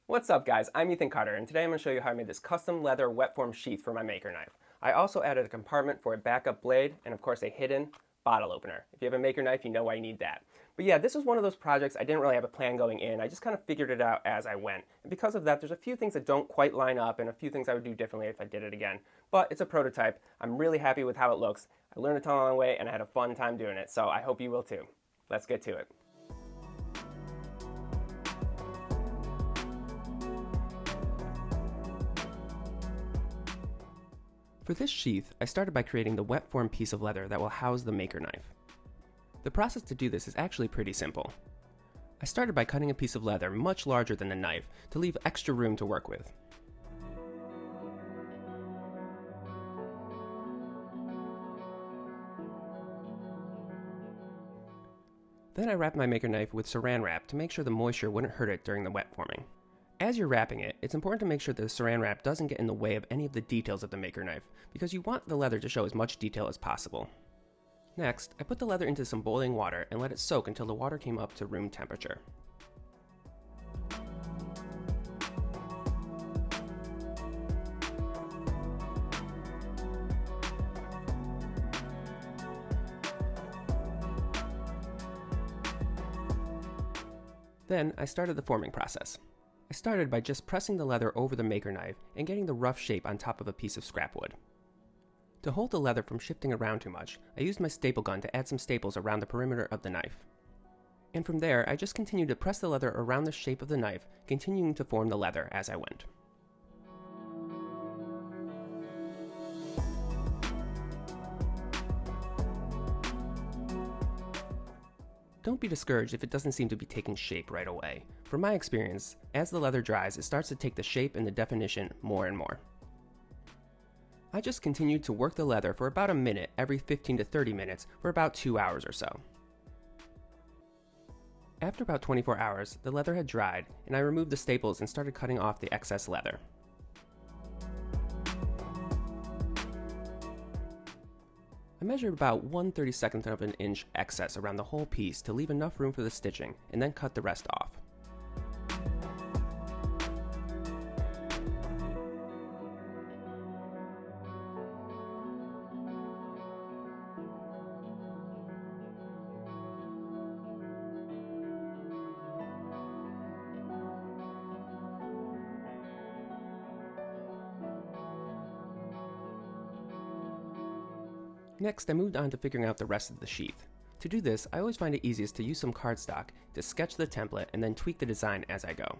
What's up guys, I'm Ethan Carter and today I'm going to show you how I made this custom leather wet form sheath for my maker knife. I also added a compartment for a backup blade and of course a hidden bottle opener. If you have a maker knife, you know why you need that. But yeah, this was one of those projects I didn't really have a plan going in. I just kind of figured it out as I went. And because of that, there's a few things that don't quite line up and a few things I would do differently if I did it again. But it's a prototype. I'm really happy with how it looks. I learned a ton along the way and I had a fun time doing it, so I hope you will too. Let's get to it. For this sheath, I started by creating the wet form piece of leather that will house the maker knife. The process to do this is actually pretty simple. I started by cutting a piece of leather much larger than the knife to leave extra room to work with. Then I wrapped my maker knife with saran wrap to make sure the moisture wouldn't hurt it during the wet forming. As you're wrapping it, it's important to make sure the saran wrap doesn't get in the way of any of the details of the maker knife, because you want the leather to show as much detail as possible. Next, I put the leather into some boiling water and let it soak until the water came up to room temperature. Then, I started the forming process. I started by just pressing the leather over the maker knife and getting the rough shape on top of a piece of scrap wood. To hold the leather from shifting around too much, I used my staple gun to add some staples around the perimeter of the knife. And from there, I just continued to press the leather around the shape of the knife, continuing to form the leather as I went. Don't be discouraged if it doesn't seem to be taking shape right away. From my experience, as the leather dries, it starts to take the shape and the definition more and more. I just continued to work the leather for about a minute every 15 to 30 minutes for about 2 hours or so. After about 24 hours, the leather had dried, and I removed the staples and started cutting off the excess leather. I measured about 1/32 of an inch excess around the whole piece to leave enough room for the stitching, and then cut the rest off. Next, I moved on to figuring out the rest of the sheath. To do this, I always find it easiest to use some cardstock to sketch the template and then tweak the design as I go.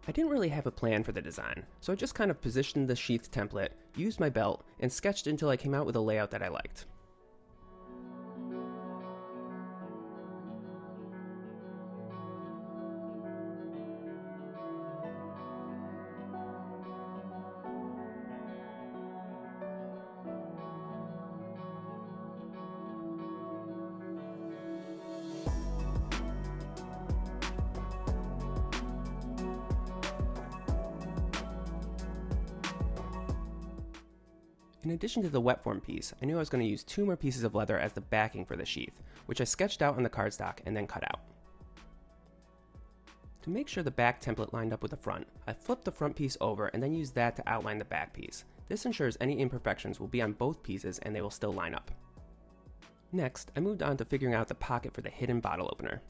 I didn't really have a plan for the design, so I just kind of positioned the sheath template, used my belt, and sketched until I came out with a layout that I liked. In addition to the wet form piece, I knew I was going to use 2 more pieces of leather as the backing for the sheath, which I sketched out on the cardstock and then cut out. To make sure the back template lined up with the front, I flipped the front piece over and then used that to outline the back piece. This ensures any imperfections will be on both pieces and they will still line up. Next, I moved on to figuring out the pocket for the hidden bottle opener.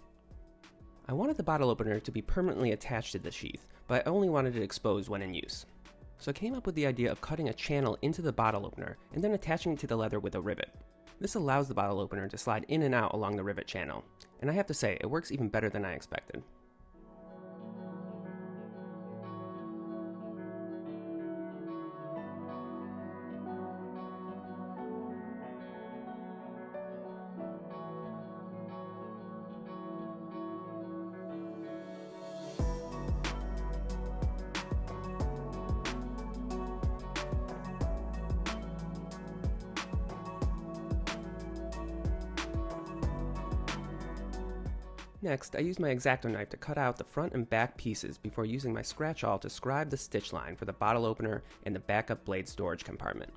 I wanted the bottle opener to be permanently attached to the sheath, but I only wanted it exposed when in use. So I came up with the idea of cutting a channel into the bottle opener and then attaching it to the leather with a rivet. This allows the bottle opener to slide in and out along the rivet channel, and I have to say, it works even better than I expected. Next, I used my X-Acto knife to cut out the front and back pieces before using my scratch awl to scribe the stitch line for the bottle opener and the backup blade storage compartment.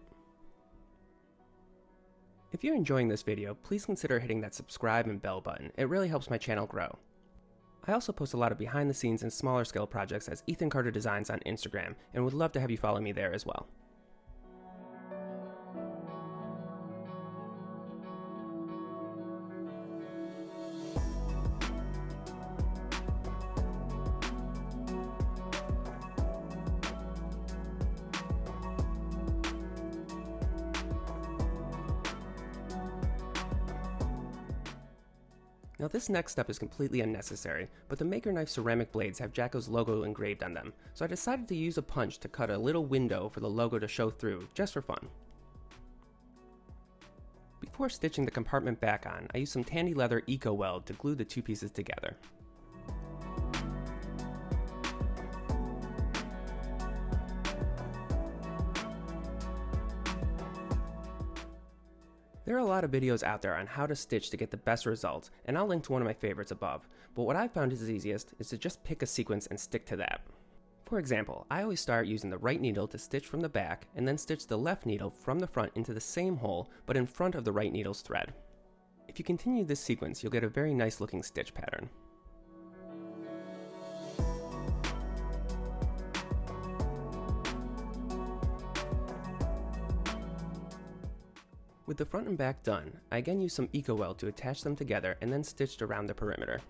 If you're enjoying this video, please consider hitting that subscribe and bell button. It really helps my channel grow. I also post a lot of behind the scenes and smaller scale projects as Ethan Carter Designs on Instagram, and would love to have you follow me there as well. Now this next step is completely unnecessary, but the Maker Knife ceramic blades have Jacko's logo engraved on them, so I decided to use a punch to cut a little window for the logo to show through, just for fun. Before stitching the compartment back on, I used some Tandy Leather Eco Weld to glue the two pieces together. There are a lot of videos out there on how to stitch to get the best results, and I'll link to one of my favorites above, but what I found is easiest is to just pick a sequence and stick to that. For example, I always start using the right needle to stitch from the back, and then stitch the left needle from the front into the same hole, but in front of the right needle's thread. If you continue this sequence, you'll get a very nice looking stitch pattern. With the front and back done, I again used some Eco Weld to attach them together and then stitched around the perimeter.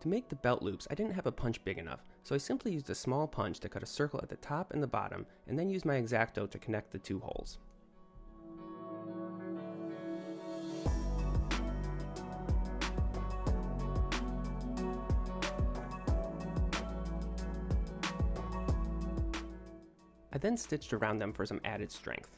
To make the belt loops, I didn't have a punch big enough, so I simply used a small punch to cut a circle at the top and the bottom, and then used my X-Acto to connect the two holes. I then stitched around them for some added strength.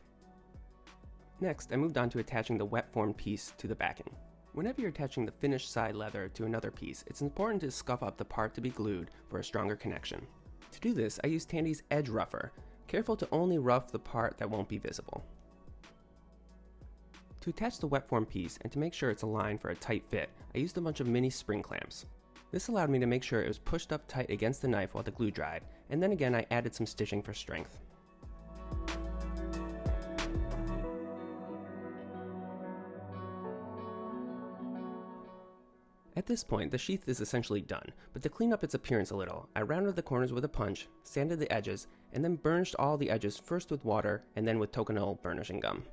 Next, I moved on to attaching the wet form piece to the backing. Whenever you're attaching the finished side leather to another piece, it's important to scuff up the part to be glued for a stronger connection. To do this, I use Tandy's Edge Rougher, careful to only rough the part that won't be visible. To attach the wet form piece and to make sure it's aligned for a tight fit, I used a bunch of mini spring clamps. This allowed me to make sure it was pushed up tight against the knife while the glue dried, and then again I added some stitching for strength. At this point, the sheath is essentially done, but to clean up its appearance a little, I rounded the corners with a punch, sanded the edges, and then burnished all the edges first with water and then with Tokonole burnishing gum.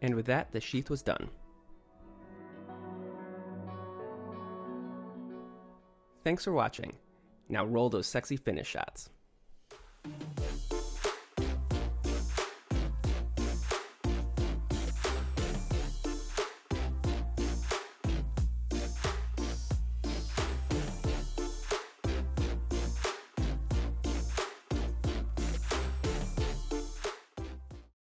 And with that, the sheath was done. Thanks for watching. Now roll those sexy finish shots.